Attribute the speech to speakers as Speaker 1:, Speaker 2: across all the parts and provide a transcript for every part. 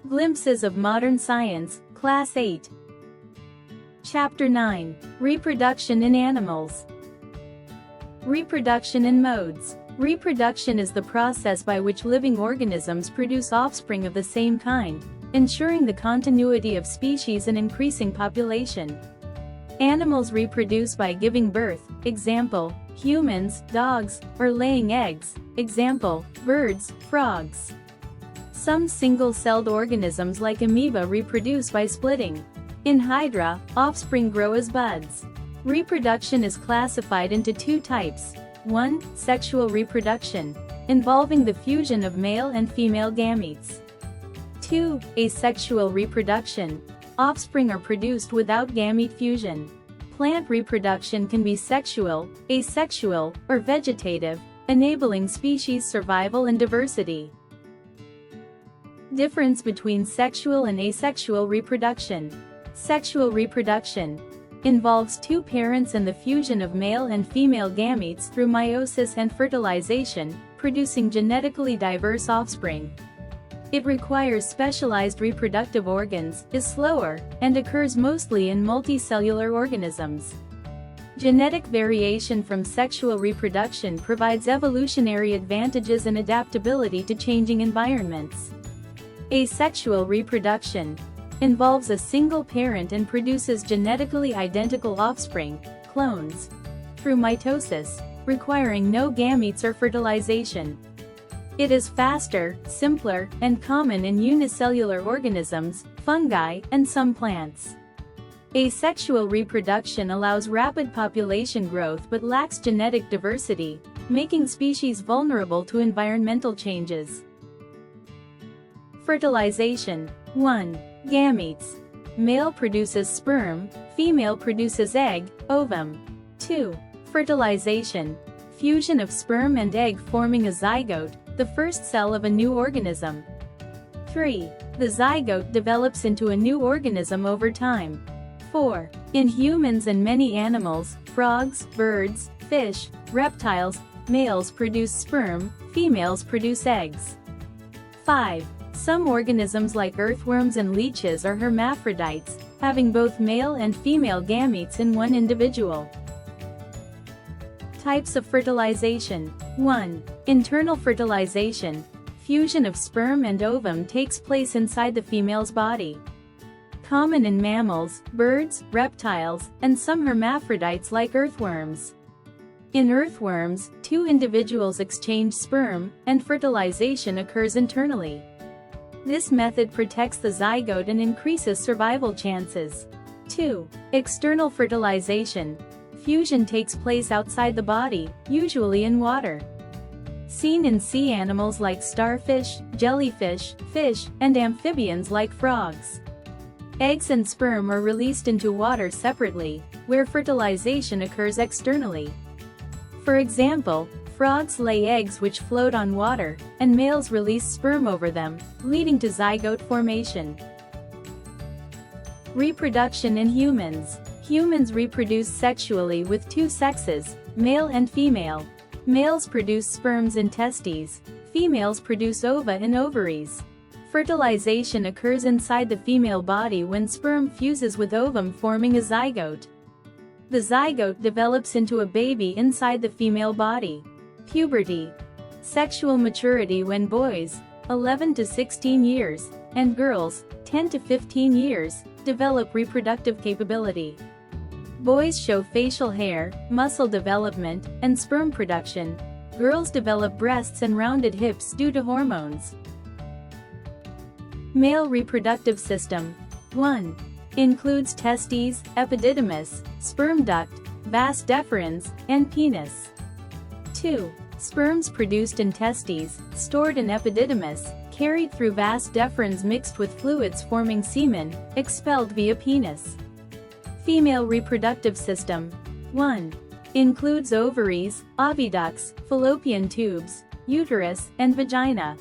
Speaker 1: Glimpses of Modern Science, Class 8. Chapter 9. Reproduction in Animals. Reproduction in modes. Reproduction is the process by which living organisms produce offspring of the same kind, ensuring the continuity of species and increasing population. Animals reproduce by giving birth, example, humans, dogs, or laying eggs, example, birds, frogs. Some single-celled organisms like amoeba reproduce by splitting. In Hydra, offspring grow as buds. Reproduction is classified into two types. 1. Sexual reproduction, involving the fusion of male and female gametes. 2. Asexual reproduction. Offspring are produced without gamete fusion. Plant reproduction can be sexual, asexual, or vegetative, enabling species survival and diversity. Difference between sexual and asexual reproduction. Sexual reproduction involves two parents and the fusion of male and female gametes through meiosis and fertilization, producing genetically diverse offspring. It requires specialized reproductive organs, is slower, and occurs mostly in multicellular organisms. Genetic variation from sexual reproduction provides evolutionary advantages and adaptability to changing environments. Asexual reproduction involves a single parent and produces genetically identical offspring, clones, through mitosis, requiring no gametes or fertilization. It is faster, simpler, and common in unicellular organisms, fungi, and some plants. Asexual reproduction allows rapid population growth but lacks genetic diversity, making species vulnerable to environmental changes. Fertilization. 1. Gametes. Male produces sperm, female produces egg, ovum. 2. Fertilization. Fusion of sperm and egg forming a zygote, the first cell of a new organism. 3. The zygote develops into a new organism over time. 4. In humans and many animals, frogs, birds, fish, reptiles, males produce sperm, females produce eggs. 5. Some organisms like earthworms and leeches are hermaphrodites, having both male and female gametes in one individual. Types of fertilization. 1. Internal fertilization. Fusion of sperm and ovum takes place inside the female's body. Common in mammals, birds, reptiles, and some hermaphrodites like earthworms. In earthworms, two individuals exchange sperm, and fertilization occurs internally. This method protects the zygote and increases survival chances. 2. External fertilization. Fusion takes place outside the body, usually in water. Seen in sea animals like starfish, jellyfish, fish, and amphibians like frogs. Eggs and sperm are released into water separately, where fertilization occurs externally. For example, frogs lay eggs which float on water, and males release sperm over them, leading to zygote formation. Reproduction in humans. Humans reproduce sexually with two sexes, male and female. Males produce sperms in testes, females produce ova in ovaries. Fertilization occurs inside the female body when sperm fuses with ovum forming a zygote. The zygote develops into a baby inside the female body. Puberty. Sexual maturity when boys, 11 to 16 years, and girls, 10 to 15 years, develop reproductive capability. Boys show facial hair, muscle development, and sperm production. Girls develop breasts and rounded hips due to hormones. Male reproductive system. 1. Includes testes, epididymis, sperm duct, vas deferens, and penis. 2. Sperms produced in testes, stored in epididymis, carried through vas deferens mixed with fluids forming semen, expelled via penis. Female reproductive system. 1. Includes ovaries, oviducts, fallopian tubes, uterus, and vagina.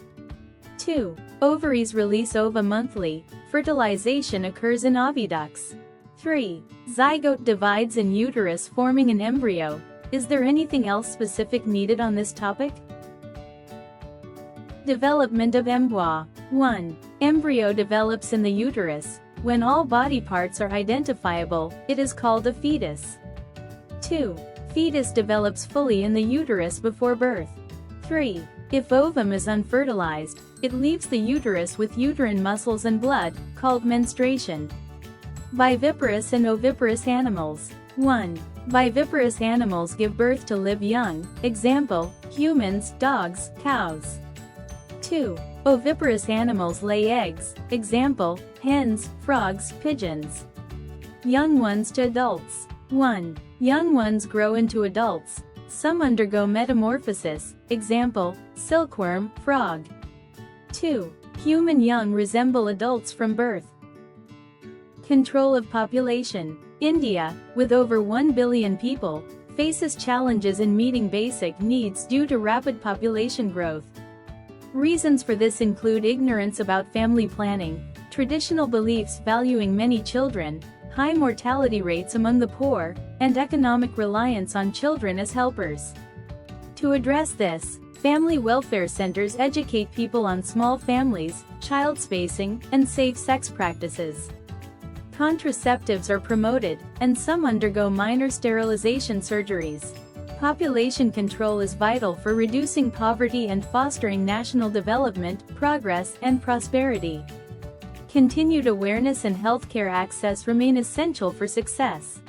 Speaker 1: 2. Ovaries release ova monthly, fertilization occurs in oviducts. 3. Zygote divides in uterus forming an embryo. Is there anything else specific needed on this topic? Development of embryo. 1. Embryo develops in the uterus. When all body parts are identifiable, it is called a fetus. 2. Fetus develops fully in the uterus before birth. 3. If ovum is unfertilized, it leaves the uterus with uterine muscles and blood, called menstruation. Viviparous and oviparous animals. 1. Viviparous animals give birth to live young, example, humans, dogs, cows. 2. Oviparous animals lay eggs, example, hens, frogs, pigeons. Young ones to adults. 1. Young ones grow into adults. Some undergo metamorphosis, example, silkworm, frog. 2. Human young resemble adults from birth. Control of population. India, with over 1 billion people, faces challenges in meeting basic needs due to rapid population growth. Reasons for this include ignorance about family planning, traditional beliefs valuing many children, high mortality rates among the poor, and economic reliance on children as helpers. To address this, family welfare centers educate people on small families, child spacing, and safe sex practices. Contraceptives are promoted, and some undergo minor sterilization surgeries. Population control is vital for reducing poverty and fostering national development, progress, and prosperity. Continued awareness and healthcare access remain essential for success.